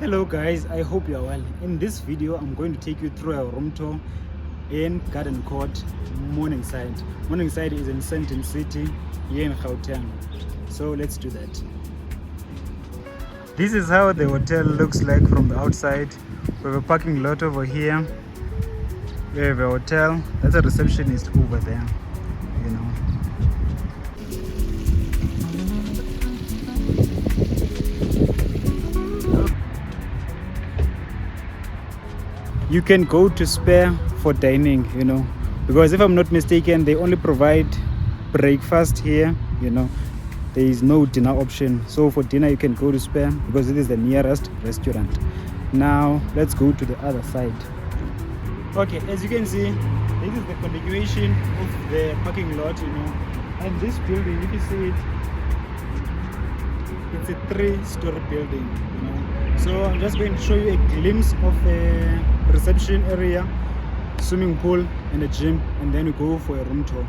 Hello guys, I hope you are well. In this video I'm going to take you through a room tour in Garden Court Morningside. Morningside is in Sandton City here in Gauteng. So let's do that. This is how the hotel looks like from the outside. We have a parking lot over here. We have a hotel. That's a receptionist over there, you know. You can go to Spur for dining, you know, because if I'm not mistaken, they only provide breakfast here, you know. There is no dinner option. So for dinner, you can go to Spur because it is the nearest restaurant. Now, let's go to the other side. Okay, as you can see, this is the continuation of the parking lot, you know. And this building, if you see it, it's a 3-story building, you know. So I'm just going to show you a glimpse of a reception area, swimming pool and a gym, and then we go for a room tour.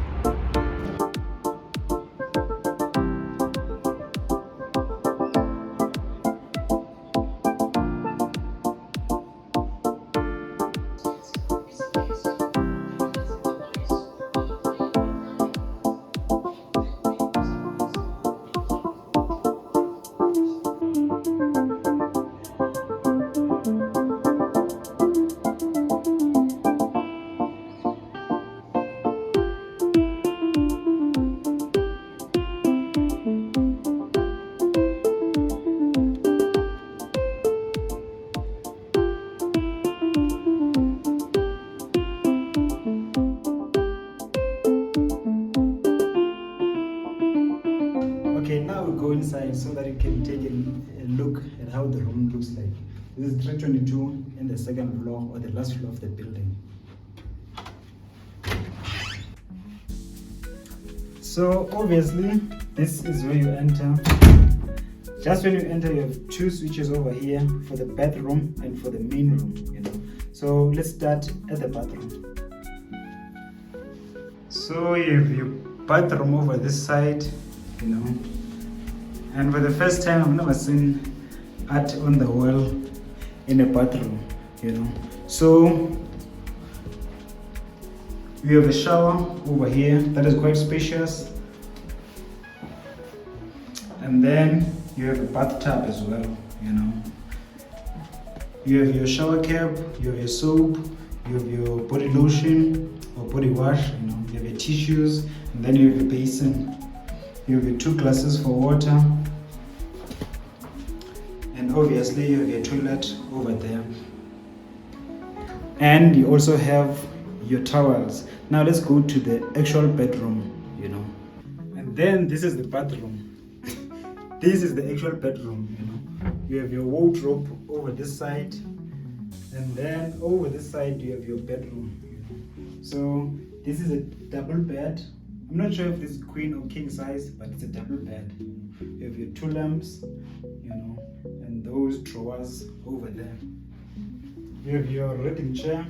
Okay, now we go inside so that you can take a look at how the room looks like. This is 322 in the second floor or the last floor of the building. So obviously, this is where you enter. Just when you enter, you have 2 switches over here for the bathroom and for the main room, you know. So let's start at the bathroom. So you have your bathroom over this side, you know. And for the first time, I've never seen art on the wall in a bathroom, you know. So we have a shower over here that is quite spacious, and then you have a bathtub as well, you know. You have your shower cap, you have your soap, you have your body lotion or body wash, you know. You have your tissues, and then you have your basin. You have your 2 glasses for water, and obviously you have your toilet over there, and you also have your towels. Now let's go to the actual bedroom, you know. And then this is the bathroom. This is the actual bedroom, you know. You have your wardrobe over this side, and then over this side you have your bedroom, you know. So this is a double bed. I'm not sure if this is queen or king size, but it's a double bed. You have your 2 lamps, you know, and those drawers over there. You have your reading chair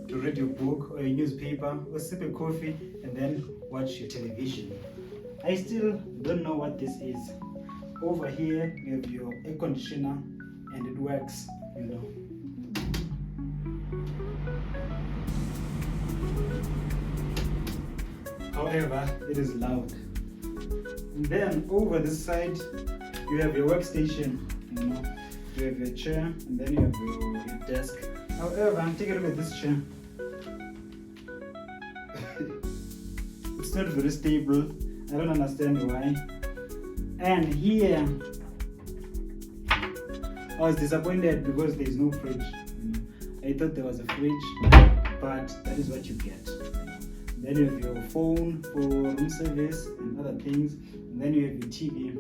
to read your book or your newspaper or sip a coffee and then watch your television. I still don't know what this is. Over here, you have your air conditioner and it works, you know. However, it is loud. And then over this side, you have your workstation, you know. You have your chair, and then you have your desk. However, take a look at this chair. It's not very stable. I don't understand why. And here, I was disappointed because there is no fridge. You know. I thought there was a fridge, but that is what you get. Then you have your phone for room service and other things, and then you have your TV.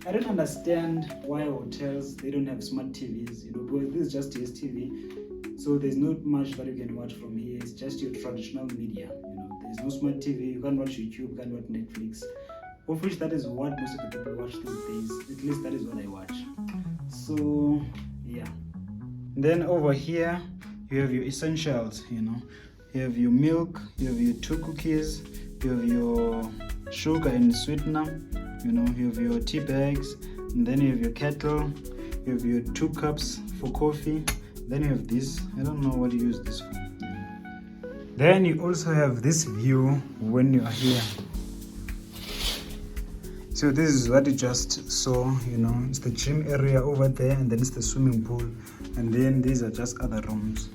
I don't understand why hotels, they don't have smart TVs, you know, because this is just DSTV, so there's not much that you can watch from here. It's just your traditional media, you know. There's no smart TV, you can't watch YouTube, you can't watch Netflix, of which that is what most of the people watch these days. At least that is what I watch. So yeah. And then over here you have your essentials, you know. You have your milk, you have your 2 cookies, you have your sugar and sweetener, you know, you have your tea bags, and then you have your kettle, you have your 2 cups for coffee, then you have this, I don't know what you use this for. Then you also have this view when you are here. So this is what you just saw, it's the gym area over there, and then it's the swimming pool, and then these are just other rooms.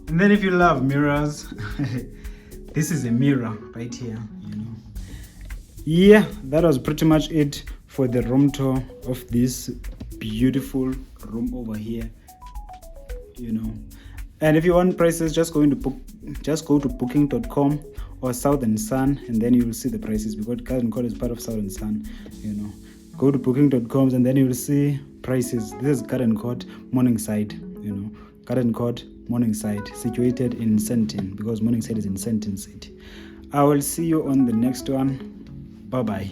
And then if you love mirrors, this is a mirror right here, Yeah, that was pretty much it for the room tour of this beautiful room over here, And if you want prices, just go to booking.com or Sandton Sun, and then you will see the prices, because Garden Court is part of Sandton Sun, Go to booking.com and then you will see prices. This is Garden Court Morningside, Garden Court Morningside, situated in Sandton, because Morningside is in Sandton City. I will see you on the next one. Bye-bye.